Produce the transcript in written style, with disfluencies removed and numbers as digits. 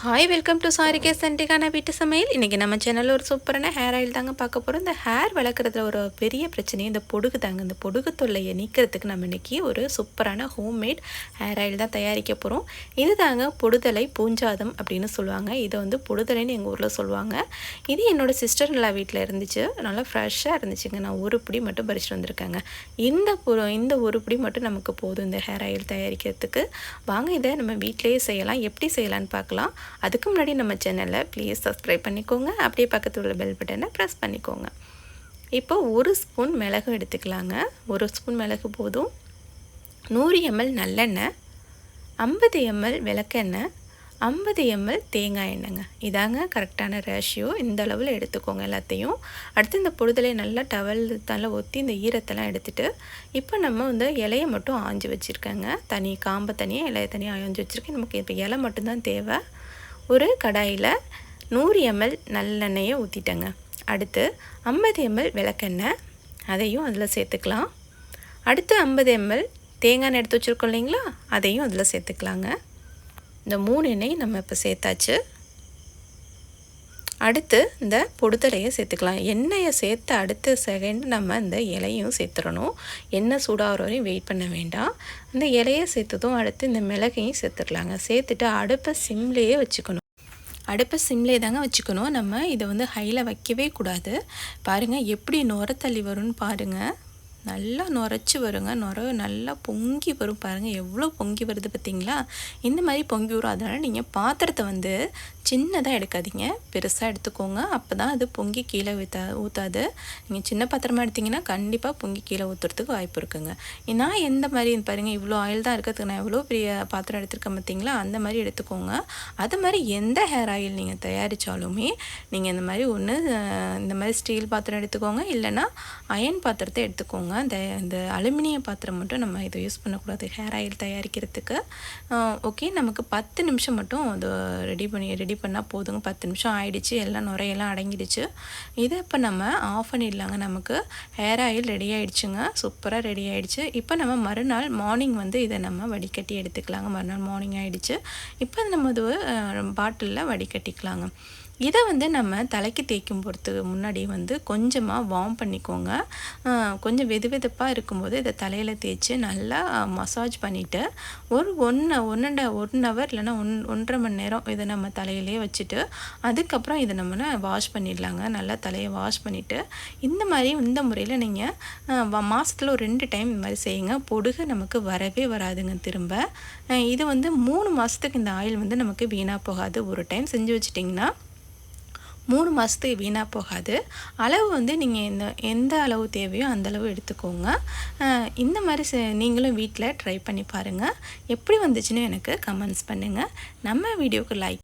Hi welcome to சாரிகே சண்டிகான வீட்டு சமையல். இன்றைக்கி நம்ம சேனலில் ஒரு சூப்பரான ஹேர் ஆயில் தாங்க பார்க்க போகிறோம். இந்த ஹேர் வளர்க்குறதுல ஒரு பெரிய பிரச்சனை இந்த பொடுகு தாங்க. இந்த பொடுகு தொல்லையை நீக்கிறதுக்கு நம்ம இன்றைக்கி ஒரு சூப்பரான ஹோம்மேட் ஹேர் ஆயில் தான் தயாரிக்க போகிறோம். இது தாங்க பொடுதலை பூஞ்சாதம் அப்படின்னு சொல்லுவாங்க. இதை வந்து பொடுதலைன்னு எங்கள் ஊரில் சொல்லுவாங்க. இது என்னோடய சிஸ்டர் நல்லா வீட்டில் இருந்துச்சு, நல்லா ஃப்ரெஷ்ஷாக இருந்துச்சுங்க. நான் ஒரு பிடி மட்டும் பறிச்சுட்டு வந்திருக்கேங்க. இந்த ஒரு பிடி மட்டும் நமக்கு போதும் இந்த ஹேர் ஆயில் தயாரிக்கிறதுக்கு. வாங்க இதை நம்ம வீட்டிலேயே செய்யலாம். எப்படி செய்யலான்னு பார்க்கலாம். அதுக்கு முன்னாடி நம்ம சேனலை ப்ளீஸ் சப்ஸ்கிரைப் பண்ணிக்கோங்க. அப்படியே பக்கத்தில் உள்ள பெல் பட்டனை ப்ரெஸ் பண்ணிக்கோங்க. இப்போ ஒரு ஸ்பூன் மிளகு எடுத்துக்கலாங்க. ஒரு ஸ்பூன் மிளகு போதும். 100 ml நல்லெண்ணெய், 50 ml விளக்கெண்ணெய், 50 ml தேங்காய் எண்ணெய்ங்க. இதாங்க கரெக்டான ரேஷியோ. இந்த அளவில் எடுத்துக்கோங்க எல்லாத்தையும். அடுத்து இந்த பொடுதலை நல்லா டவல் தலை ஊற்றி இந்த ஈரத்தெல்லாம் எடுத்துகிட்டு இப்போ நம்ம வந்து இலையை மட்டும் ஆஞ்சு வச்சுருக்கேங்க. தனி காம்பை தனியாக இலையை தனியாக ஆஞ்சு வச்சுருக்கேன். நமக்கு இப்போ இலை மட்டும்தான் தேவை. ஒரு கடாயில் 100 ml நல்லெண்ணெயை ஊற்றிட்டேங்க. அடுத்து 50 ml விளக்கெண்ணெய், அதையும் அதில் சேர்த்துக்கலாம். அடுத்து 50 ml தேங்காய் எடுத்து வச்சுருக்கோம் இல்லைங்களா, அதையும் அதில் சேர்த்துக்கலாங்க. இந்த 3 எண்ணெயும் நம்ம இப்போ சேர்த்தாச்சு. அடுத்து இந்த பொடுதலையை சேர்த்துக்கலாம். எண்ணெயை சேர்த்து அடுத்த செகண்ட் நம்ம இந்த இலையும் சேர்த்துடணும். எண்ணெய் சூடாகிற வரையும் வெயிட் பண்ண வேண்டாம். இந்த இலையை சேர்த்ததும் அடுத்து இந்த மிளகையும் சேர்த்துக்கலாங்க. சேர்த்துட்டு அடுப்பை சிம்லேயே வச்சுக்கணும். அடுப்பை சிம்லே தாங்க வச்சுக்கணும். நம்ம இதை வந்து ஹையில் வைக்கவே கூடாது. பாருங்கள் எப்படி நுர தள்ளி வரும்னு பாருங்கள். நல்லா நுரைச்சி வருங்க. நல்லா பொங்கி வரும் பாருங்கள். எவ்வளோ பொங்கி வருது பார்த்திங்களா? இந்த மாதிரி பொங்கி வரும். அதனால் நீங்கள் பாத்திரத்தை வந்து சின்னதாக எடுக்காதீங்க, பெருசாக எடுத்துக்கோங்க. அப்போ தான் அது பொங்கி கீழே ஊற்றாது. நீங்கள் சின்ன பாத்திரமாக எடுத்திங்கன்னா கண்டிப்பாக பொங்கி கீழே ஊற்றுறதுக்கு வாய்ப்பு இருக்குங்க. நான் எந்த மாதிரி பாருங்கள், இவ்வளோ ஆயில் தான் இருக்கிறதுக்கு நான் எவ்வளோ பெரிய பாத்திரம் எடுத்துருக்கேன் பார்த்திங்களா? அந்த மாதிரி எடுத்துக்கோங்க. அது மாதிரி எந்த ஹேர் ஆயில் நீங்கள் தயாரித்தாலுமே நீங்கள் இந்த மாதிரி ஸ்டீல் பாத்திரம் எடுத்துக்கோங்க, இல்லைன்னா அயன் பாத்திரத்தை எடுத்துக்கோங்க. இந்த அலுமினிய பாத்திரம் மட்டும் நம்ம இதை யூஸ் பண்ணக்கூடாது ஹேர் ஆயில் தயாரிக்கிறதுக்கு. ஓகே, நமக்கு 10 நிமிஷம் மட்டும் அது ரெடி பண்ணால் போதுங்க. 10 நிமிஷம் ஆயிடுச்சு, எல்லாம் நுரையெல்லாம் அடங்கிடுச்சு. இதை இப்போ நம்ம ஆஃப் பண்ணிடலாங்க. நமக்கு ஹேர் ஆயில் ரெடி ஆகிடுச்சுங்க. சூப்பராக ரெடி ஆகிடுச்சு. இப்போ நம்ம மறுநாள் மார்னிங் வந்து இதை நம்ம வடிகட்டி எடுத்துக்கலாங்க. மறுநாள் மார்னிங் ஆகிடுச்சு. இப்போ நம்ம இது பாட்டிலில் வடிகட்டிக்கலாங்க. இதை வந்து நம்ம தலைக்கு தேய்க்கும் போகிறதுக்கு முன்னாடி வந்து கொஞ்சமாக வார்ம் பண்ணிக்கோங்க. கொஞ்சம் வெதுப்பாக இருக்கும்போது இதை தலையில் தேய்ச்சி நல்லா மசாஜ் பண்ணிவிட்டு ஒரு 1 ஹவர் இல்லைன்னா 1.5 மணி நேரம் இதை நம்ம தலையிலே வச்சுட்டு அதுக்கப்புறம் இதை நம்ம வாஷ் பண்ணிடலாங்க. நல்லா தலையை வாஷ் பண்ணிவிட்டு இந்த முறையில் நீங்கள் மாதத்தில் ஒரு 2 டைம் இந்த மாதிரி செய்யுங்க. பொடுகு நமக்கு வரவே வராதுங்க திரும்ப. இது வந்து 3 மாதத்துக்கு இந்த ஆயில் வந்து நமக்கு வீணாக போகாது. ஒரு டைம் செஞ்சு வச்சிட்டிங்கன்னா 3 மாதத்துக்கு வீணாக போகாது. அளவு வந்து நீங்கள் எந்த அளவு தேவையோ அந்த அளவு எடுத்துக்கோங்க. இந்த மாதிரி நீங்களும் வீட்டில் ட்ரை பண்ணி பாருங்கள். எப்படி வந்துச்சுன்னு எனக்கு கமெண்ட்ஸ் பண்ணுங்கள். நம்ம வீடியோவுக்கு லைக்